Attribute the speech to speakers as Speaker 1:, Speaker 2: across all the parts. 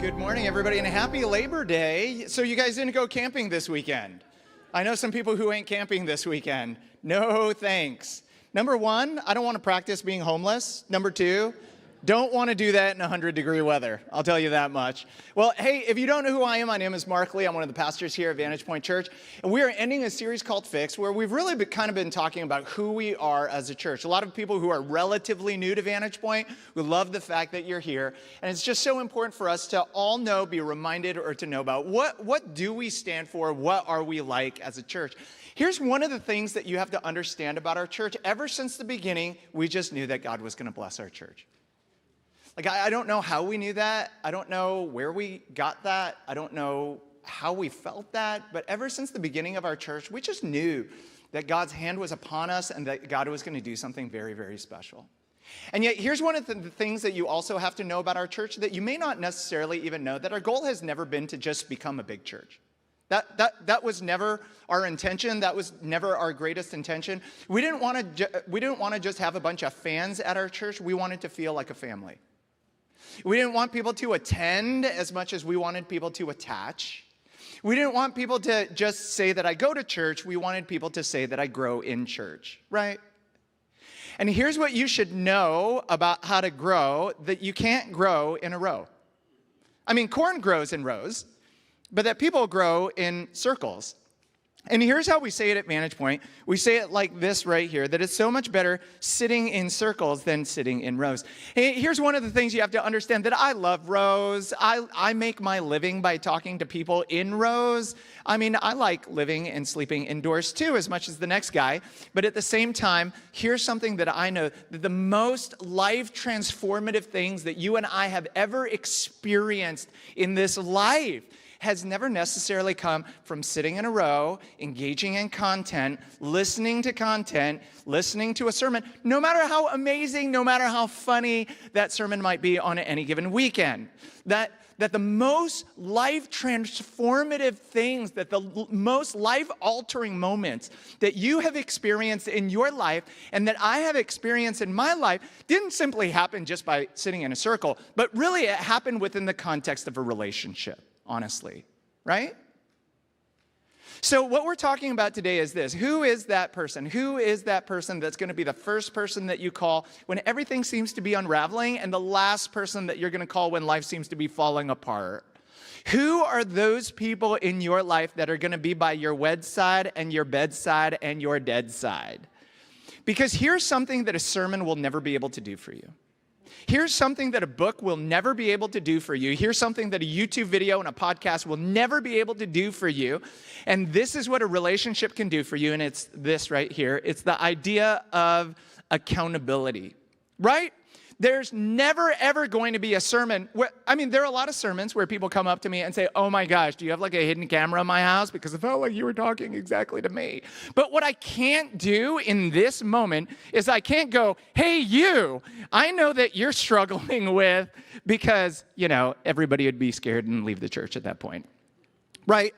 Speaker 1: Good morning, everybody, and a happy Labor Day. So you guys didn't go camping this weekend. I know some people who ain't camping this weekend. No thanks. Number one, I don't want to practice being homeless. Number two, don't want to do that in 100-degree weather. I'll tell you that much. Well, hey, if you don't know who I am, my name is Mark Lee. I'm one of the pastors here at Vantage Point Church. And we are ending a series called Fix, where we've really been talking about who we are as a church. A lot of people who are relatively new to Vantage Point, who love the fact that you're here. And it's just so important for us to all know, be reminded, or to know about what do we stand for? What are we like as a church? Here's one of the things that you have to understand about our church. Ever since the beginning, we just knew that God was going to bless our church. Like, I don't know how we knew that. I don't know where we got that. I don't know how we felt that. But ever since the beginning of our church, we just knew that God's hand was upon us and that God was going to do something very, very special. And yet, here's one of the things that you also have to know about our church that you may not necessarily even know, that our goal has never been to just become a big church. That was never our intention. That was never our greatest intention. We didn't want to just have a bunch of fans at our church. We wanted to feel like a family. We didn't want people to attend as much as we wanted people to attach. We didn't want people to just say that I go to church. We wanted people to say that I grow in church, right? And here's what you should know about how to grow, that you can't grow in a row. I mean, corn grows in rows, but that people grow in circles. And here's how we say it at Vantage Point. We say it like this right here, that it's so much better sitting in circles than sitting in rows. Hey, here's one of the things you have to understand, that I love rows. I make my living by talking to people in rows. I mean, I like living and sleeping indoors too, as much as the next guy. But at the same time, here's something that I know, that the most life-transformative things that you and I have ever experienced in this life has never necessarily come from sitting in a row, engaging in content, listening to a sermon, no matter how amazing, no matter how funny that sermon might be on any given weekend. That the most life-transformative things, that the most life-altering moments that you have experienced in your life and that I have experienced in my life didn't simply happen just by sitting in a circle, but really it happened within the context of a relationship. Honestly, right? So what we're talking about today is this. Who is that person? Who is that person that's going to be the first person that you call when everything seems to be unraveling, and the last person that you're going to call when life seems to be falling apart? Who are those people in your life that are going to be by your wedside and your bedside and your dead side? Because here's something that a sermon will never be able to do for you. Here's something that a book will never be able to do for you. Here's something that a YouTube video and a podcast will never be able to do for you. And this is what a relationship can do for you, and it's this right here. It's the idea of accountability, right? There's never, ever going to be a sermon where, there are a lot of sermons where people come up to me and say, oh my gosh, do you have like a hidden camera in my house? Because it felt like you were talking exactly to me. But what I can't do in this moment is I can't go, hey, you, I know that you're struggling with, because, everybody would be scared and leave the church at that point, right?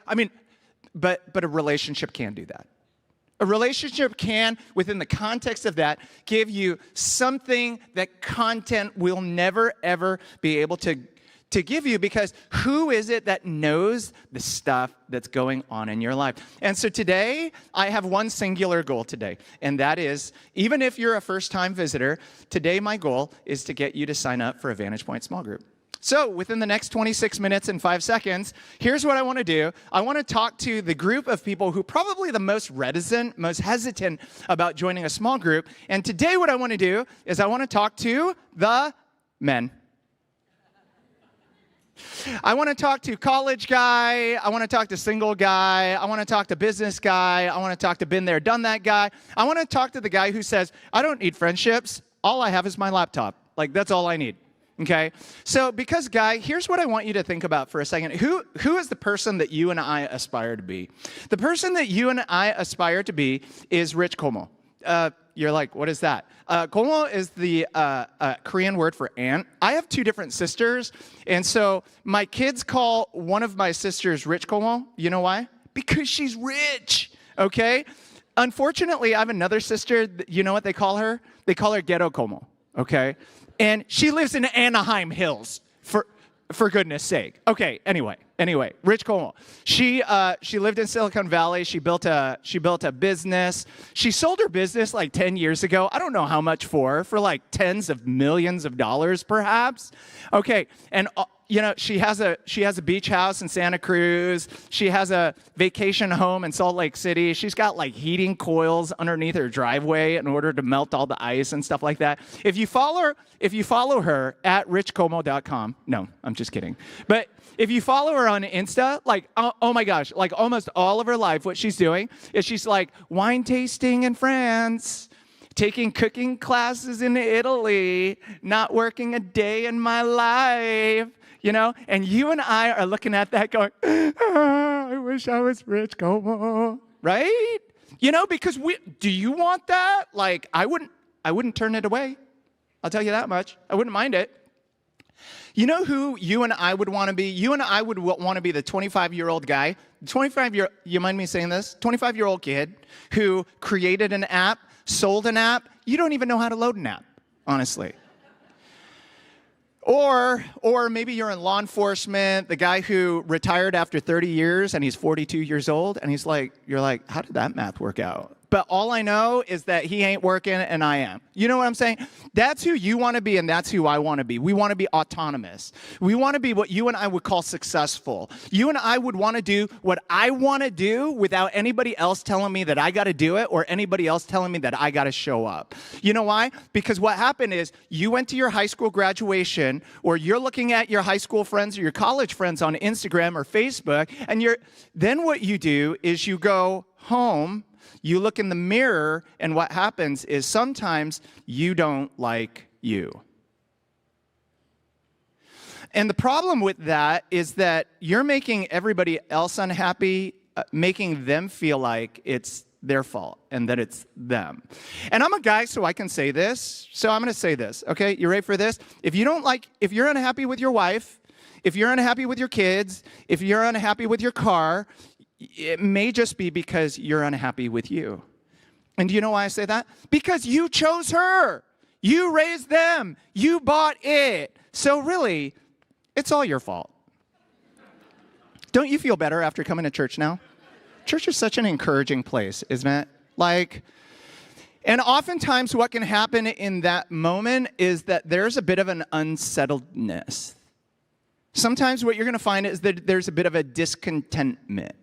Speaker 1: But a relationship can do that. A relationship can, within the context of that, give you something that content will never, ever be able to give you, because who is it that knows the stuff that's going on in your life? And so today, I have one singular goal today, and that is, even if you're a first-time visitor, today my goal is to get you to sign up for a Vantage Point small group. So within the next 26 minutes and 5 seconds, here's what I want to do. I want to talk to the group of people who probably the most reticent, most hesitant about joining a small group. And today what I want to do is I want to talk to the men. I want to talk to college guy. I want to talk to single guy. I want to talk to business guy. I want to talk to been there, done that guy. I want to talk to the guy who says, I don't need friendships. All I have is my laptop. Like, that's all I need. Okay? So because, Guy, here's what I want you to think about for a second. Who is the person that you and I aspire to be? The person that you and I aspire to be is Rich Como. You're like, what is that? Como is the Korean word for aunt. I have two different sisters, and so my kids call one of my sisters Rich Como. You know why? Because she's rich, okay? Unfortunately, I have another sister. You know what they call her? They call her Ghetto Como, okay? And she lives in Anaheim Hills, for goodness sake. Okay, anyway, Rich Como. She lived in Silicon Valley. She built a business. She sold her business like 10 years ago. I don't know how much for like tens of millions of dollars, perhaps. Okay, and she has a beach house in Santa Cruz. She has a vacation home in Salt Lake City. She's got like heating coils underneath her driveway in order to melt all the ice and stuff like that. If you follow her at richcomo.com, no, I'm just kidding. But if you follow her on Insta, like, oh my gosh, like almost all of her life, what she's doing is she's like wine tasting in France, taking cooking classes in Italy, not working a day in my life. And you and I are looking at that going, I wish I was Rich Como, right? Because do you want that? Like, I wouldn't turn it away. I'll tell you that much. I wouldn't mind it. You know who you and I would want to be? You and I would want to be the 25-year-old guy, you mind me saying this? 25-year-old kid who created an app, sold an app. You don't even know how to load an app, honestly. Or maybe you're in law enforcement, the guy who retired after 30 years and he's 42 years old, and you're like, how did that math work out? But all I know is that he ain't working and I am. You know what I'm saying? That's who you want to be and that's who I want to be. We want to be autonomous. We want to be what you and I would call successful. You and I would want to do what I want to do without anybody else telling me that I got to do it or anybody else telling me that I got to show up. You know why? Because what happened is you went to your high school graduation or you're looking at your high school friends or your college friends on Instagram or Facebook, and then what you do is you go home. You look in the mirror, and what happens is sometimes you don't like you. And the problem with that is that you're making everybody else unhappy, making them feel like it's their fault and that it's them. And I'm a guy, so I can say this. So I'm going to say this, okay? You ready for this? If you're unhappy with your wife, if you're unhappy with your kids, if you're unhappy with your car, it may just be because you're unhappy with you. And do you know why I say that? Because you chose her. You raised them. You bought it. So really, it's all your fault. Don't you feel better after coming to church now? Church is such an encouraging place, isn't it? And oftentimes what can happen in that moment is that there's a bit of an unsettledness. Sometimes what you're going to find is that there's a bit of a discontentment.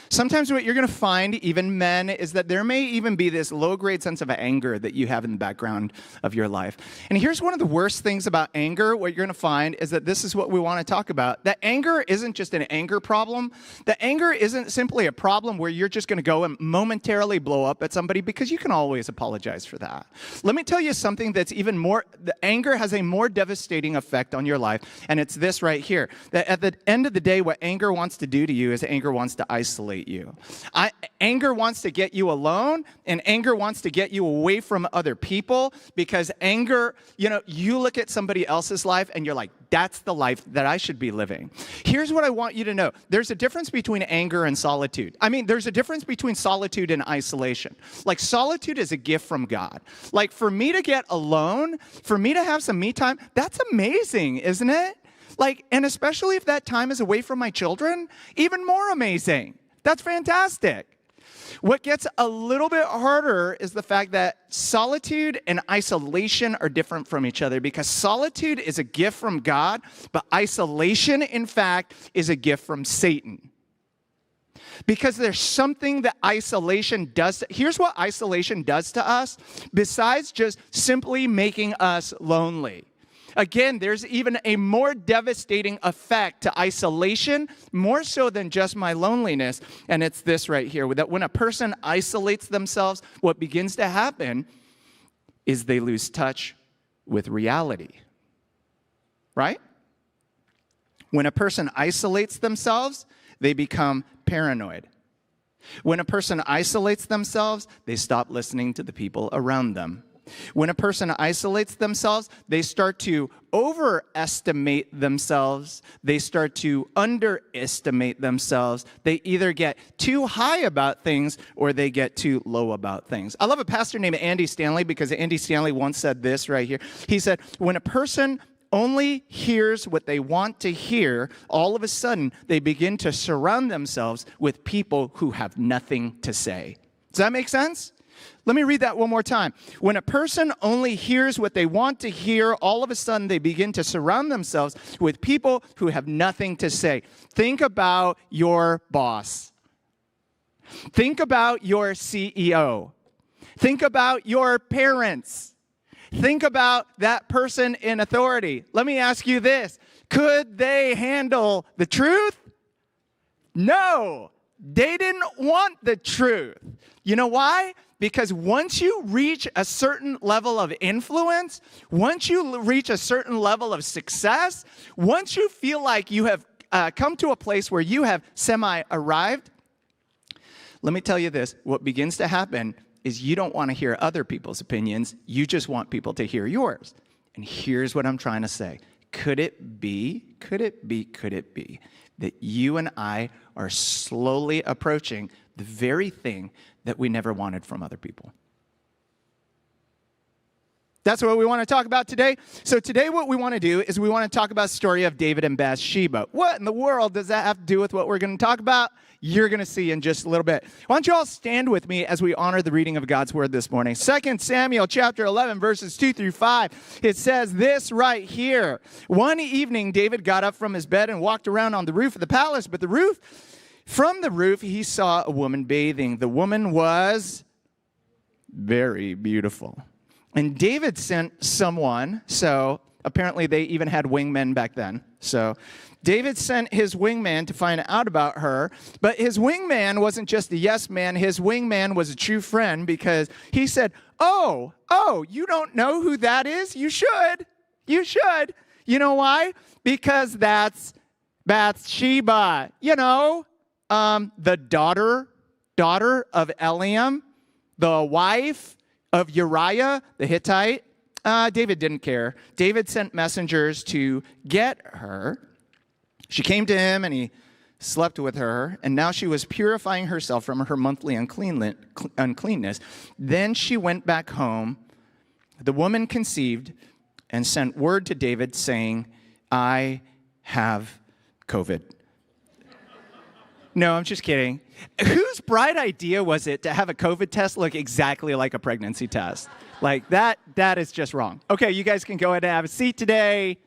Speaker 1: Sometimes what you're going to find, even men, is that there may even be this low-grade sense of anger that you have in the background of your life. And here's one of the worst things about anger. What you're going to find is that this is what we want to talk about. That anger isn't just an anger problem. That anger isn't simply a problem where you're just going to go and momentarily blow up at somebody, because you can always apologize for that. Let me tell you something that's even more, the anger has a more devastating effect on your life, and it's this right here. That at the end of the day, what anger wants to do to you is anger wants to isolate you. Anger wants to get you alone, and anger wants to get you away from other people, because anger, you look at somebody else's life and you're like, that's the life that I should be living. Here's what I want you to know. There's a difference between anger and solitude. There's a difference between solitude and isolation. Like, solitude is a gift from God. Like, for me to get alone, for me to have some me time, that's amazing, isn't it? Like, and especially if that time is away from my children, even more amazing. That's fantastic. What gets a little bit harder is the fact that solitude and isolation are different from each other, because solitude is a gift from God, but isolation, in fact, is a gift from Satan. Because there's something that isolation does. Here's what isolation does to us, besides just simply making us lonely. Again, there's even a more devastating effect to isolation, more so than just my loneliness. And it's this right here, that when a person isolates themselves, what begins to happen is they lose touch with reality. right? When a person isolates themselves, they become paranoid. When a person isolates themselves, they stop listening to the people around them. When a person isolates themselves, they start to overestimate themselves. They start to underestimate themselves. They either get too high about things or they get too low about things. I love a pastor named Andy Stanley because Andy Stanley once said this right here. He said, when a person only hears what they want to hear, all of a sudden they begin to surround themselves with people who have nothing to say. Does that make sense? Let me read that one more time. When a person only hears what they want to hear, all of a sudden they begin to surround themselves with people who have nothing to say. Think about your boss. Think about your CEO. Think about your parents. Think about that person in authority. Let me ask you this. Could they handle the truth? No. They didn't want the truth. You know why? Because once you reach a certain level of influence, once you reach a certain level of success, once you feel like you have come to a place where you have semi-arrived, let me tell you this, what begins to happen is you don't want to hear other people's opinions, you just want people to hear yours. And here's what I'm trying to say. Could it be that you and I are slowly approaching the very thing that we never wanted from other people? That's what we want to talk about today. So today what we want to do is we want to talk about the story of David and Bathsheba. What in the world does that have to do with what we're going to talk about? You're going to see in just a little bit. Why don't you all stand with me as we honor the reading of God's word this morning. 2 Samuel chapter 11, verses 2 through 5. It says this right here. One evening, David got up from his bed and walked around on the roof of the palace, but from the roof, he saw a woman bathing. The woman was very beautiful. And David sent someone, so apparently they even had wingmen back then. So David sent his wingman to find out about her, but his wingman wasn't just a yes man. His wingman was a true friend because he said, oh, you don't know who that is? You should. You should. You know why? Because that's Bathsheba, the daughter of Eliam, the wife of Uriah the Hittite. David didn't care. David sent messengers to get her. She came to him and he slept with her, and now she was purifying herself from her monthly uncleanness. Then she went back home. The woman conceived and sent word to David saying, I have COVID. No, I'm just kidding. Whose bright idea was it to have a COVID test look exactly like a pregnancy test? Like, that is just wrong. Okay, you guys can go ahead and have a seat today.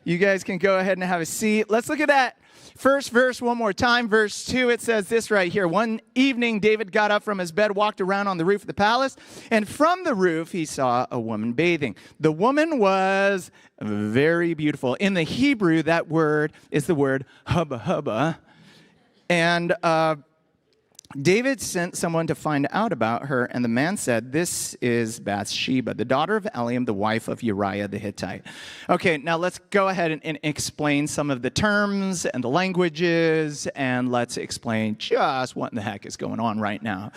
Speaker 1: You guys can go ahead and have a seat. Let's look at that first verse one more time. Verse 2, it says this right here. One evening, David got up from his bed, walked around on the roof of the palace, and from the roof, he saw a woman bathing. The woman was very beautiful. In the Hebrew, that word is the word hubba hubba. And David sent someone to find out about her, and the man said, this is Bathsheba, the daughter of Eliam, the wife of Uriah the Hittite. Okay, now let's go ahead and explain some of the terms and the languages, and let's explain just what in the heck is going on right now.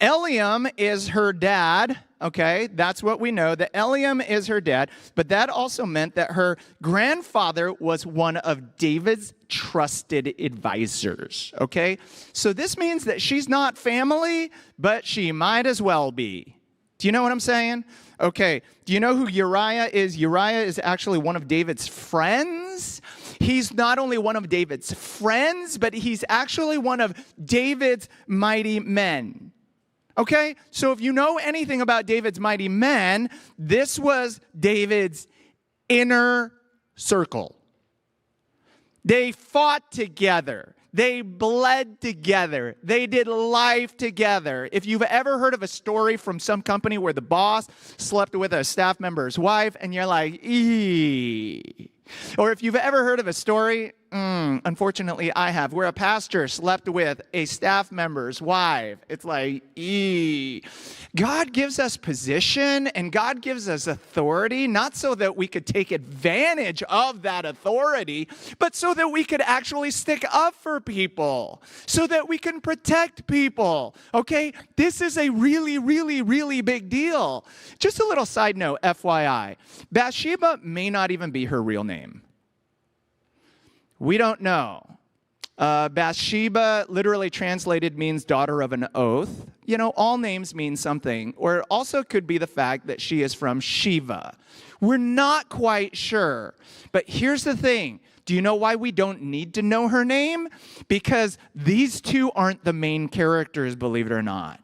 Speaker 1: Eliam is her dad. Okay, that's what we know, that Eliam is her dad, but that also meant that her grandfather was one of David's trusted advisors, okay? So this means that she's not family, but she might as well be. Do you know what I'm saying? Okay, do you know who Uriah is? Uriah is actually one of David's friends. He's not only one of David's friends, but he's actually one of David's mighty men. Okay, so if you know anything about David's mighty men, this was David's inner circle. They fought together. They bled together. They did life together. If you've ever heard of a story from some company where the boss slept with a staff member's wife and you're like, eee. Or if you've ever heard of a story, unfortunately, I have, where a pastor slept with a staff member's wife. It's like, God gives us position and God gives us authority, not so that we could take advantage of that authority, but so that we could actually stick up for people, so that we can protect people, okay? This is a really, really, really big deal. Just a little side note, FYI. Bathsheba may not even be her real name. We don't know. Bathsheba, literally translated, means daughter of an oath. You know, all names mean something. Or it also could be the fact that she is from Shiva. We're not quite sure. But here's the thing. Do you know why we don't need to know her name? Because these two aren't the main characters, believe it or not.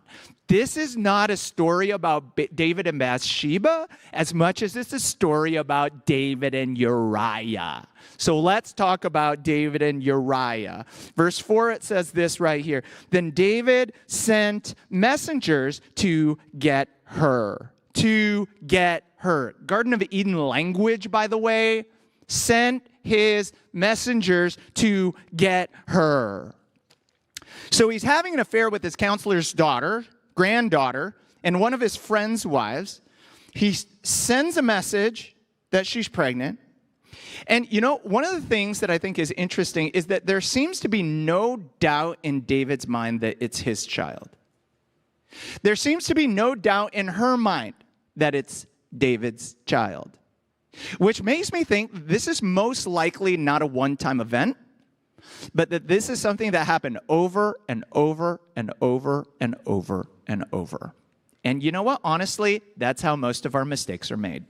Speaker 1: This is not a story about David and Bathsheba as much as it's a story about David and Uriah. So let's talk about David and Uriah. Verse 4, it says this right here. Then David sent messengers to get her. To get her. Garden of Eden language, by the way. Sent his messengers to get her. So he's having an affair with his counselor's daughter, granddaughter, and one of his friend's wives. He sends a message that she's pregnant. And you know, one of the things that I think is interesting is that there seems to be no doubt in David's mind that it's his child. There seems to be no doubt in her mind that it's David's child, which makes me think this is most likely not a one-time event, but that this is something that happened over and over and over and over and over. And you know what? Honestly, that's how most of our mistakes are made.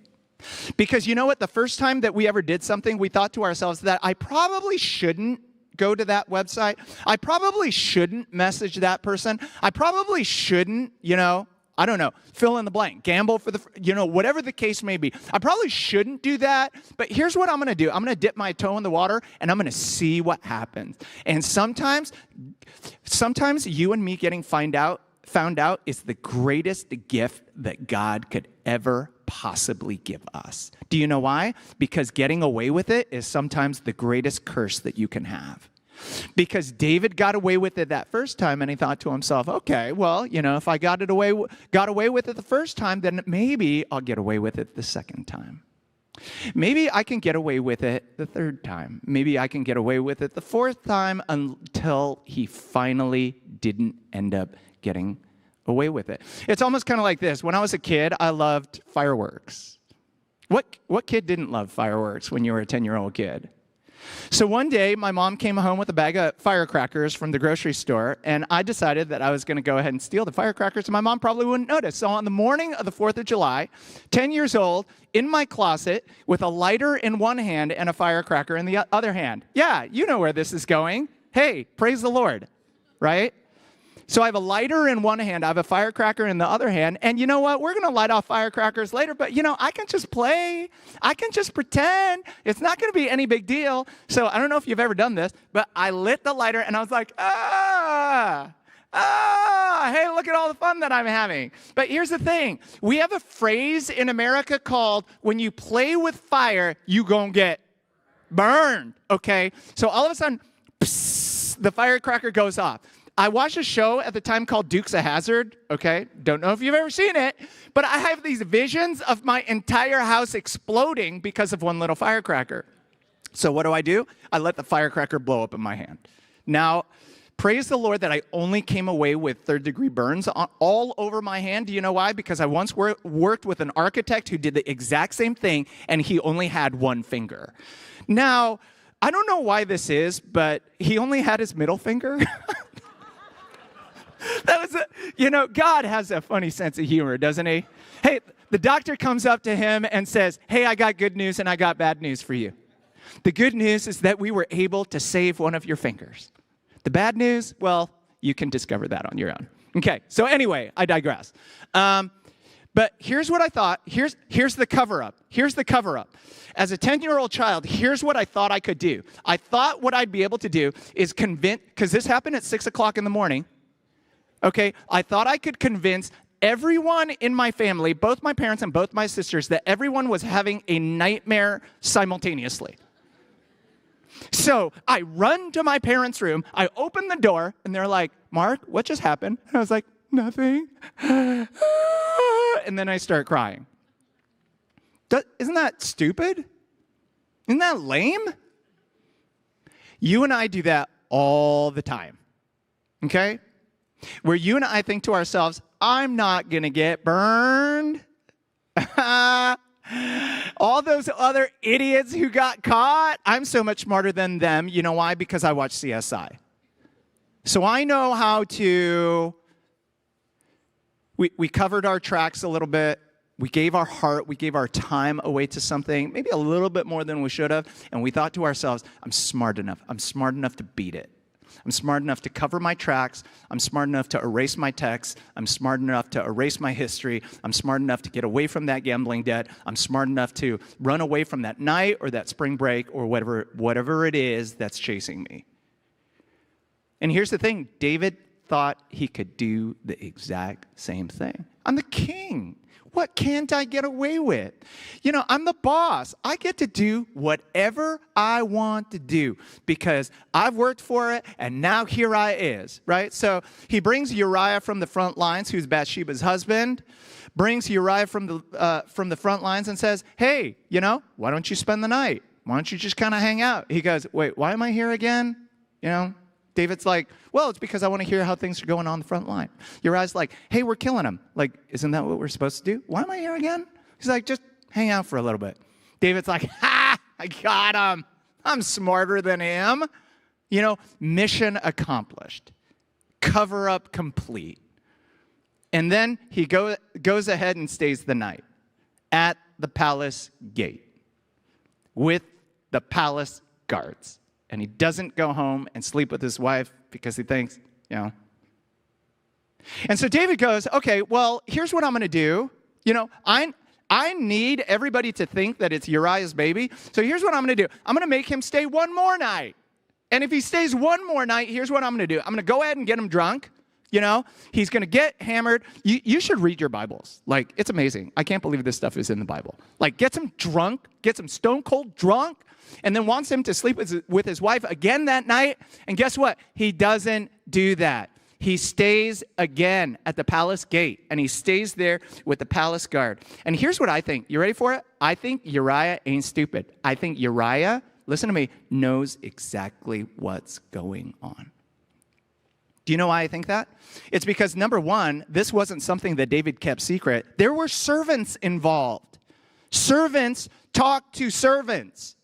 Speaker 1: Because you know what? The first time that we ever did something, we thought to ourselves that I probably shouldn't go to that website. I probably shouldn't message that person. I probably shouldn't, I don't know, fill in the blank, gamble for whatever the case may be. I probably shouldn't do that, but here's what I'm going to do. I'm going to dip my toe in the water, and I'm going to see what happens. And sometimes you and me getting found out is the greatest gift that God could ever possibly give us. Do you know why? Because getting away with it is sometimes the greatest curse that you can have. Because David got away with it that first time, and he thought to himself, okay, well, if I got away with it the first time, then maybe I'll get away with it the second time. Maybe I can get away with it the third time. Maybe I can get away with it the fourth time, until he finally didn't end up getting away with it. It's almost kind of like this. When I was a kid, I loved fireworks. What kid didn't love fireworks when you were a 10-year-old kid? So one day, my mom came home with a bag of firecrackers from the grocery store, and I decided that I was going to go ahead and steal the firecrackers, and my mom probably wouldn't notice. So on the morning of the 4th of July, 10 years old, in my closet, with a lighter in one hand and a firecracker in the other hand. Yeah, you know where this is going. Hey, praise the Lord, right? So I have a lighter in one hand, I have a firecracker in the other hand, and you know what? We're going to light off firecrackers later, but I can just play. I can just pretend. It's not going to be any big deal. So I don't know if you've ever done this, but I lit the lighter and I was like, hey, look at all the fun that I'm having. But here's the thing. We have a phrase in America called, when you play with fire, you gonna get burned, okay? So all of a sudden, psst, the firecracker goes off. I watched a show at the time called Dukes of Hazzard, okay? Don't know if you've ever seen it, but I have these visions of my entire house exploding because of one little firecracker. So what do? I let the firecracker blow up in my hand. Now, praise the Lord that I only came away with third-degree burns all over my hand. Do you know why? Because I once worked with an architect who did the exact same thing, and he only had one finger. Now, I don't know why this is, but he only had his middle finger. God has a funny sense of humor, doesn't he? Hey, the doctor comes up to him and says, hey, I got good news and I got bad news for you. The good news is that we were able to save one of your fingers. The bad news, well, you can discover that on your own. Okay, so anyway, I digress. But here's what I thought. Here's the cover-up. Here's the cover-up. As a 10-year-old child, here's what I thought I could do. I thought what I'd be able to do is convince, because this happened at 6 o'clock in the morning, okay? I thought I could convince everyone in my family, both my parents and both my sisters, that everyone was having a nightmare simultaneously. So I run to my parents' room. I open the door, and they're like, Mark, what just happened? And I was like, nothing. And then I start crying. Isn't that stupid? Isn't that lame? You and I do that all the time, okay? Where you and I think to ourselves, I'm not going to get burned. All those other idiots who got caught, I'm so much smarter than them. You know why? Because I watch CSI. So I know how to, we covered our tracks a little bit. We gave our heart, we gave our time away to something, maybe a little bit more than we should have. And we thought to ourselves, I'm smart enough. I'm smart enough to beat it. I'm smart enough to cover my tracks. I'm smart enough to erase my texts. I'm smart enough to erase my history. I'm smart enough to get away from that gambling debt. I'm smart enough to run away from that night or that spring break or whatever it is that's chasing me. And here's the thing. David thought he could do the exact same thing. I'm the king. What can't I get away with? You know, I'm the boss. I get to do whatever I want to do because I've worked for it, and now here I is, right? So he brings Uriah from the front lines, who's Bathsheba's husband, brings Uriah from the front lines and says, hey, you know, why don't you spend the night? Why don't you just kind of hang out? He goes, wait, why am I here again? You know? David's like, well, it's because I want to hear how things are going on the front line. Uriah's like, hey, we're killing him. Like, isn't that what we're supposed to do? Why am I here again? He's like, just hang out for a little bit. David's like, ha, I got him. I'm smarter than him. You know, mission accomplished. Cover up complete. And then he goes ahead and stays the night at the palace gate with the palace guards. And he doesn't go home and sleep with his wife because he thinks, you know. And so David goes, okay, well, here's what I'm going to do. You know, I need everybody to think that it's Uriah's baby. So here's what I'm going to do. I'm going to make him stay one more night. And if he stays one more night, here's what I'm going to do. I'm going to go ahead and get him drunk. You know, he's going to get hammered. You should read your Bibles. Like, it's amazing. I can't believe this stuff is in the Bible. Like, gets him drunk, gets him stone cold drunk, and then wants him to sleep with his wife again that night. And guess what? He doesn't do that. He stays again at the palace gate, and he stays there with the palace guard. And here's what I think. You ready for it? I think Uriah ain't stupid. I think Uriah, listen to me, knows exactly what's going on. Do you know why I think that? It's because, number one, this wasn't something that David kept secret. There were servants involved. Servants talk to servants.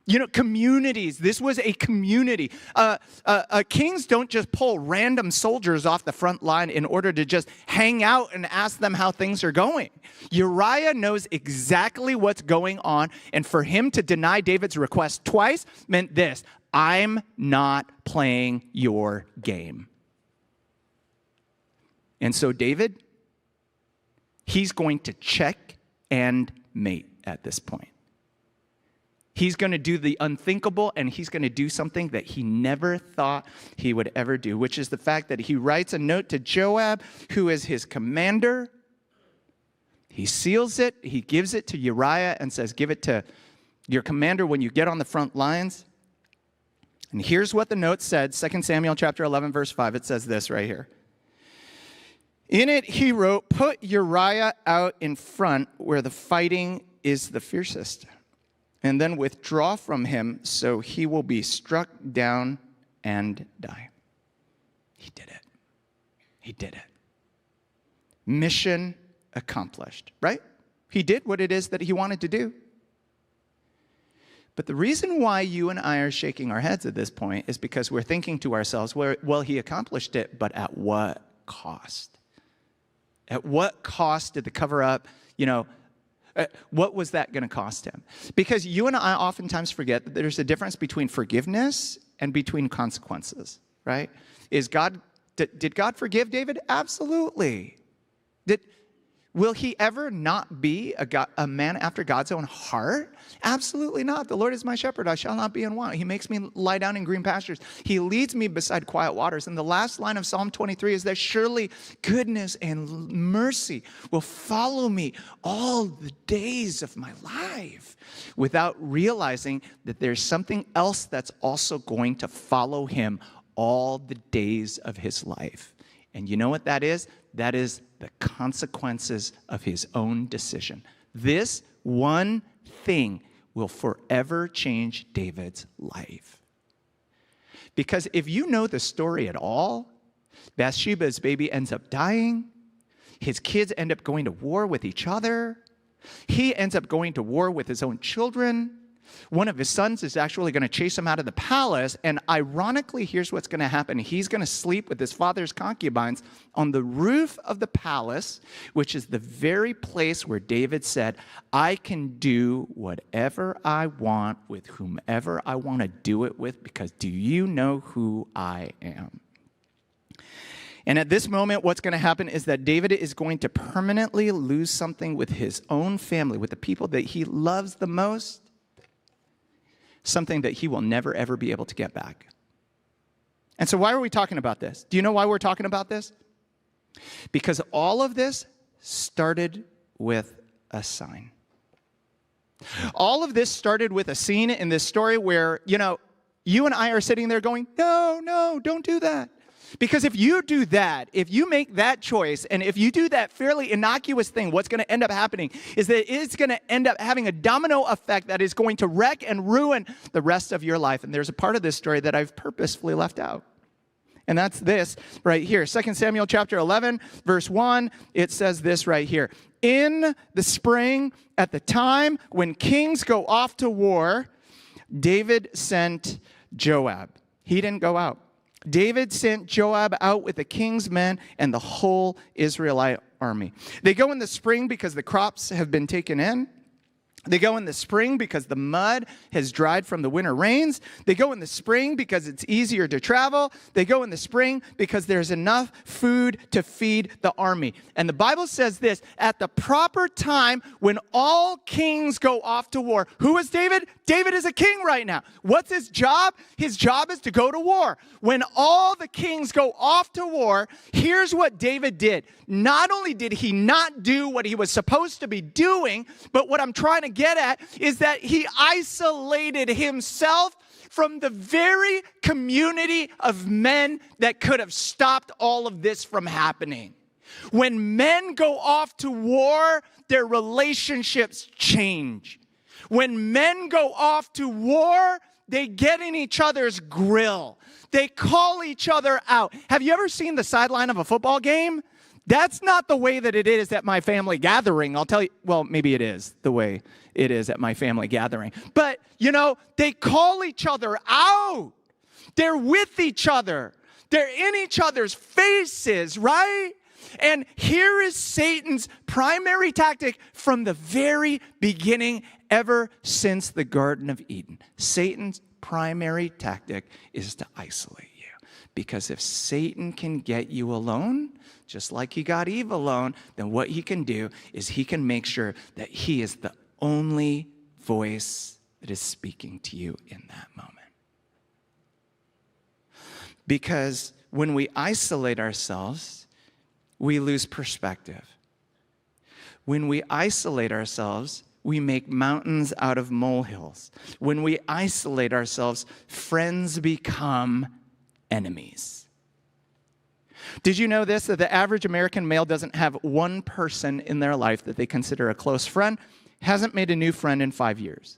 Speaker 1: You know, communities. This was a community. Kings don't just pull random soldiers off the front line in order to just hang out and ask them how things are going. Uriah knows exactly what's going on, and for him to deny David's request twice meant this: I'm not playing your game. And so David, he's going to check and mate at this point. He's going to do the unthinkable, and he's going to do something that he never thought he would ever do, which is the fact that he writes a note to Joab, who is his commander. He seals it. He gives it to Uriah and says, give it to your commander when you get on the front lines. And here's what the note said, 2 Samuel chapter 11, verse 5. It says this right here. In it, he wrote, put Uriah out in front where the fighting is the fiercest, and then withdraw from him so he will be struck down and die. He did it. He did it. Mission accomplished, right? He did what it is that he wanted to do. But the reason why you and I are shaking our heads at this point is because we're thinking to ourselves, well, he accomplished it, but at what cost? At what cost did the cover up, what was that going to cost him? Because you and I oftentimes forget that there's a difference between forgiveness and between consequences, right? Did God forgive David? Absolutely. Will he ever not be a man after God's own heart? Absolutely not. The Lord is my shepherd. I shall not be in want. He makes me lie down in green pastures. He leads me beside quiet waters. And the last line of Psalm 23 is that surely goodness and mercy will follow me all the days of my life, without realizing that there's something else that's also going to follow him all the days of his life. And you know what that is? That is the consequences of his own decision. This one thing will forever change David's life. Because if you know the story at all, Bathsheba's baby ends up dying. His kids end up going to war with each other. He ends up going to war with his own children. One of his sons is actually going to chase him out of the palace. And ironically, here's what's going to happen. He's going to sleep with his father's concubines on the roof of the palace, which is the very place where David said, I can do whatever I want with whomever I want to do it with, because do you know who I am? And at this moment, what's going to happen is that David is going to permanently lose something with his own family, with the people that he loves the most. Something that he will never, ever be able to get back. And so why are we talking about this? Do you know why we're talking about this? Because all of this started with a sign. All of this started with a scene in this story where, you and I are sitting there going, no, don't do that. Because if you do that, if you make that choice, and if you do that fairly innocuous thing, what's going to end up happening is that it's going to end up having a domino effect that is going to wreck and ruin the rest of your life. And there's a part of this story that I've purposefully left out. And that's this right here. 2 Samuel chapter 11, verse 1, it says this right here. In the spring, at the time when kings go off to war, David sent Joab. He didn't go out. David sent Joab out with the king's men and the whole Israelite army. They go in the spring because the crops have been taken in. They go in the spring because the mud has dried from the winter rains. They go in the spring because it's easier to travel. They go in the spring because there's enough food to feed the army. And the Bible says this, at the proper time when all kings go off to war. Who is David? David is a king right now. What's his job? His job is to go to war. When all the kings go off to war, here's what David did. Not only did he not do what he was supposed to be doing, but what I'm trying to get at is that he isolated himself from the very community of men that could have stopped all of this from happening. When men go off to war, their relationships change. When men go off to war, they get in each other's grill. They call each other out. Have you ever seen the sideline of a football game? That's not the way that it is at my family gathering. I'll tell you, well, maybe it is the way it is at my family gathering. But, they call each other out. They're with each other. They're in each other's faces, right? And here is Satan's primary tactic from the very beginning, ever since the Garden of Eden. Satan's primary tactic is to isolate you. Because if Satan can get you alone, just like he got Eve alone, then what he can do is he can make sure that he is the only voice that is speaking to you in that moment. Because when we isolate ourselves, we lose perspective. When we isolate ourselves, we make mountains out of molehills. When we isolate ourselves, friends become enemies. Did you know this, that the average American male doesn't have one person in their life that they consider a close friend, hasn't made a new friend in 5 years?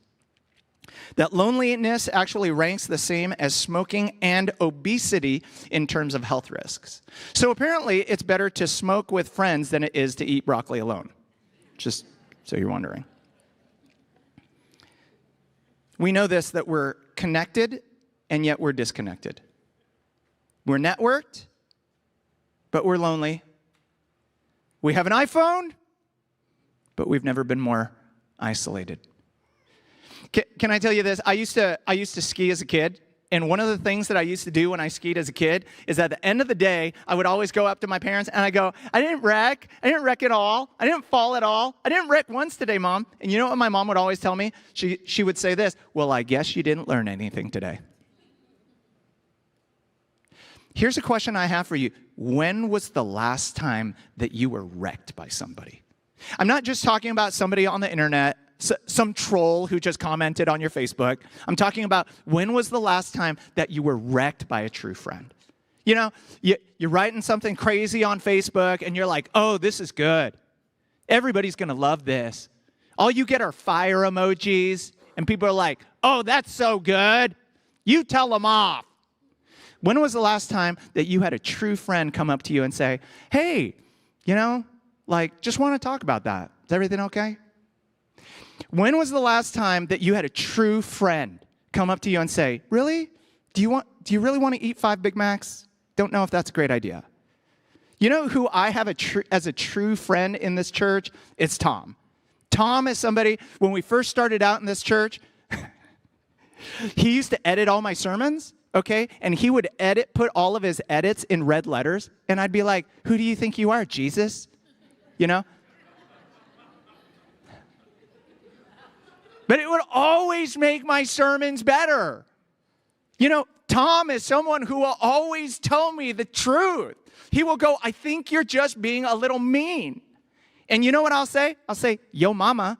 Speaker 1: That loneliness actually ranks the same as smoking and obesity in terms of health risks. So apparently it's better to smoke with friends than it is to eat broccoli alone. Just so you're wondering. We know this, that we're connected and yet we're disconnected. We're networked, but we're lonely. We have an iPhone, but we've never been more isolated. Can I tell you this? I used to ski as a kid, And one of the things that I used to do when I skied as a kid is at the end of the day, I would always go up to my parents and I go, I didn't wreck at all. I didn't fall at all. I didn't wreck once today, Mom. And you know what my mom would always tell me? She would say this, well, I guess you didn't learn anything today. Here's a question I have for you. When was the last time that you were wrecked by somebody? I'm not just talking about somebody on the internet, some troll who just commented on your Facebook. I'm talking about when was the last time that you were wrecked by a true friend? You know, you're writing something crazy on Facebook and you're like, oh, this is good. Everybody's going to love this. All you get are fire emojis and people are like, oh, that's so good. You tell them off. When was the last time that you had a true friend come up to you and say, hey, just want to talk about that. Is everything okay? When was the last time that you had a true friend come up to you and say, really? Do you really want to eat 5 Big Macs? Don't know if that's a great idea. You know who I have as a true friend in this church? It's Tom. Tom is somebody, when we first started out in this church, he used to edit all my sermons, okay? And he would put all of his edits in red letters. And I'd be like, who do you think you are, Jesus? But it would always make my sermons better. Tom is someone who will always tell me the truth. He will go, I think you're just being a little mean. And you know what I'll say? I'll say, yo, mama.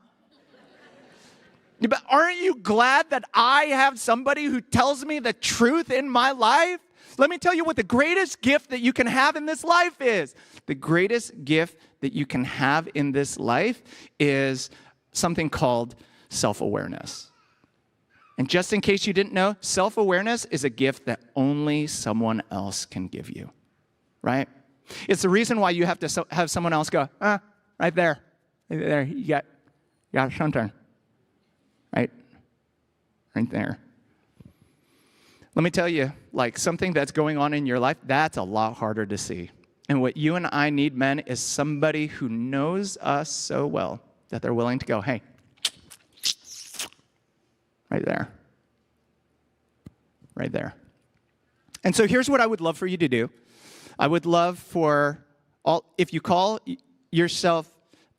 Speaker 1: But aren't you glad that I have somebody who tells me the truth in my life? Let me tell you what the greatest gift that you can have in this life is. The greatest gift that you can have in this life is something called self-awareness. And just in case you didn't know, self-awareness is a gift that only someone else can give you, right? It's the reason why you have to have someone else go, right there, you got something, right there. Let me tell you, something that's going on in your life, that's a lot harder to see. And what you and I need, men, is somebody who knows us so well that they're willing to go, hey, right there. And so here's what I would love for you to do. I would love for if you call yourself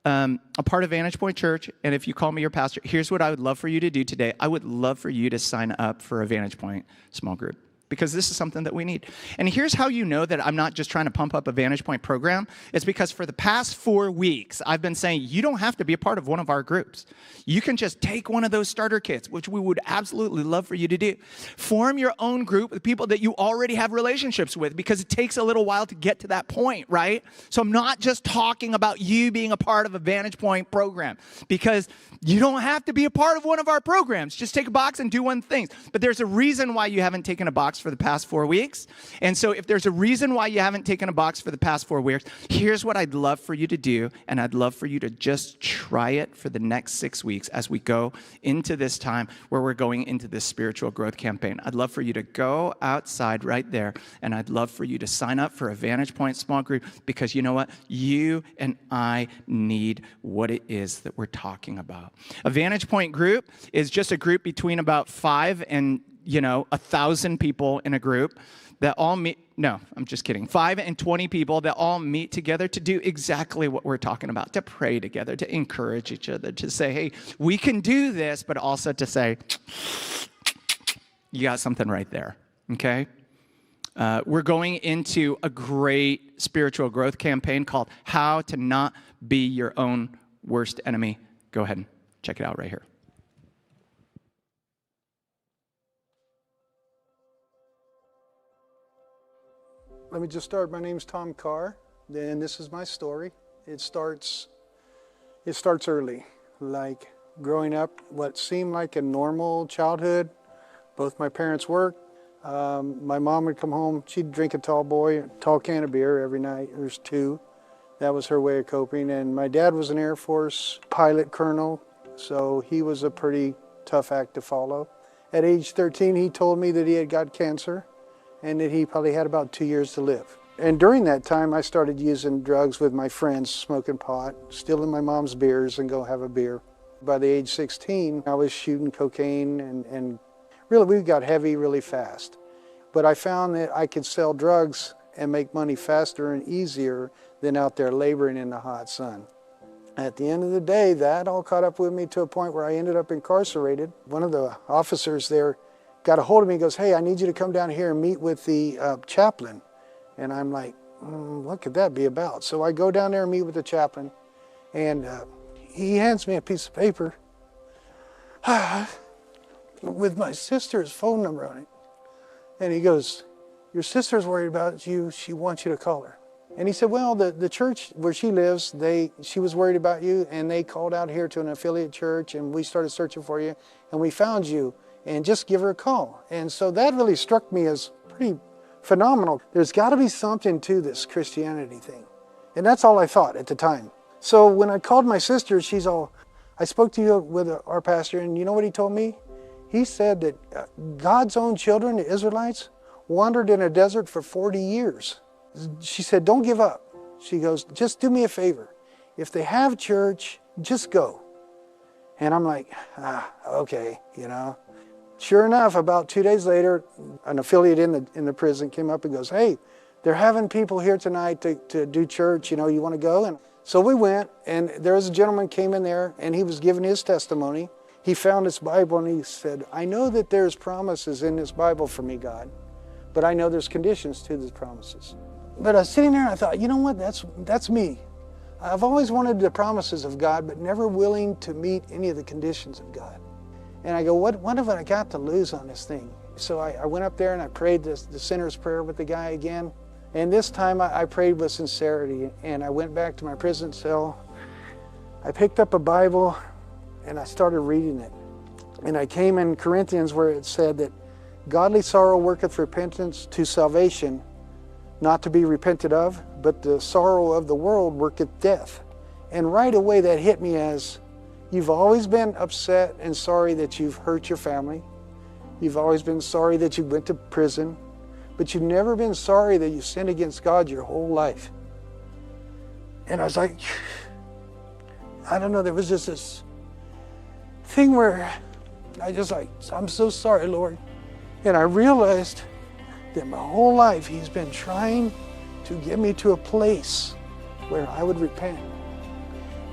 Speaker 1: a part of Vantage Point Church, and if you call me your pastor, here's what I would love for you to do today. I would love for you to sign up for a Vantage Point small group, because this is something that we need. And here's how you know that I'm not just trying to pump up a Vantage Point program. It's because for the past 4 weeks, I've been saying you don't have to be a part of one of our groups. You can just take one of those starter kits, which we would absolutely love for you to do. Form your own group with people that you already have relationships with, because it takes a little while to get to that point, right? So I'm not just talking about you being a part of a Vantage Point program, because you don't have to be a part of one of our programs. Just take a box and do one thing. But there's a reason why you haven't taken a box for the past 4 weeks. And so if there's a reason why you haven't taken a box for the past 4 weeks, here's what I'd love for you to do. And I'd love for you to just try it for the next 6 weeks as we go into this time where we're going into this spiritual growth campaign. I'd love for you to go outside right there. And I'd love for you to sign up for a Vantage Point small group, because you know what? You and I need what it is that we're talking about. A Vantage Point group is just a group between about 5 and 1,000 people in a group that all meet. No, I'm just kidding. 5 and 20 people that all meet together to do exactly what we're talking about, to pray together, to encourage each other, to say, hey, we can do this, but also to say, you got something right there, okay? We're going into a great spiritual growth campaign called How to Not Be Your Own Worst Enemy. Go ahead and check it out right here.
Speaker 2: Let me just start. My name's Tom Carr. Then this is my story. It starts early, like growing up what seemed like a normal childhood. Both my parents worked. My mom would come home. She'd drink a tall can of beer every night. There's 2. That was her way of coping. And my dad was an Air Force pilot colonel, so he was a pretty tough act to follow. At age 13, he told me that he had got cancer and that he probably had about 2 years to live. And during that time, I started using drugs with my friends, smoking pot, stealing my mom's beers and go have a beer. By the age 16, I was shooting cocaine and we got heavy really fast. But I found that I could sell drugs and make money faster and easier than out there laboring in the hot sun. At the end of the day, that all caught up with me to a point where I ended up incarcerated. One of the officers there got a hold of me and goes, "Hey, I need you to come down here and meet with the chaplain." And I'm like, what could that be about? So I go down there and meet with the chaplain, and he hands me a piece of paper with my sister's phone number on it. And he goes, "Your sister's worried about you. She wants you to call her." And he said, "Well, the church where she lives, she was worried about you, and they called out here to an affiliate church, and we started searching for you, and we found you, and just give her a call." And so that really struck me as pretty phenomenal. There's got to be something to this Christianity thing. And that's all I thought at the time. So when I called my sister, she's all, "I spoke to you with our pastor, and you know what he told me? He said that God's own children, the Israelites, wandered in a desert for 40 years. She said, don't give up. She goes, just do me a favor. If they have church, just go." And I'm like, okay, you know. Sure enough, about 2 days later, an affiliate in the prison came up and goes, "Hey, they're having people here tonight to do church, you know, you want to go?" And so we went, and there was a gentleman came in there, and he was giving his testimony. He found this Bible, and he said, "I know that there's promises in this Bible for me, God, but I know there's conditions to these promises." But I was sitting there and I thought, you know what, that's me. I've always wanted the promises of God, but never willing to meet any of the conditions of God. And I go, what have I got to lose on this thing? So I went up there and I prayed the sinner's prayer with the guy again. And this time I prayed with sincerity, and I went back to my prison cell. I picked up a Bible and I started reading it. And I came in Corinthians where it said that godly sorrow worketh repentance to salvation, not to be repented of, but the sorrow of the world worketh death. And right away that hit me as, you've always been upset and sorry that you've hurt your family. You've always been sorry that you went to prison, but you've never been sorry that you sinned against God your whole life. And I was like, I don't know, there was just this thing where I just like, I'm so sorry, Lord. And I realized that my whole life He's been trying to get me to a place where I would repent.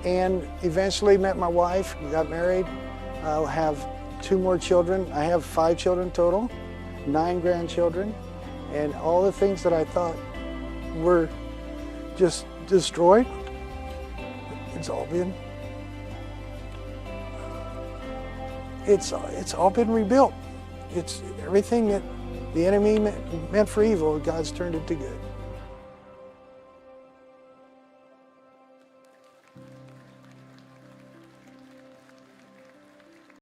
Speaker 2: And eventually met my wife, we got married. I'll have 2 more children. I have 5 children total, 9 grandchildren, and all the things that I thought were just destroyed, it's all been rebuilt. It's everything that the enemy meant for evil, God's turned it to good.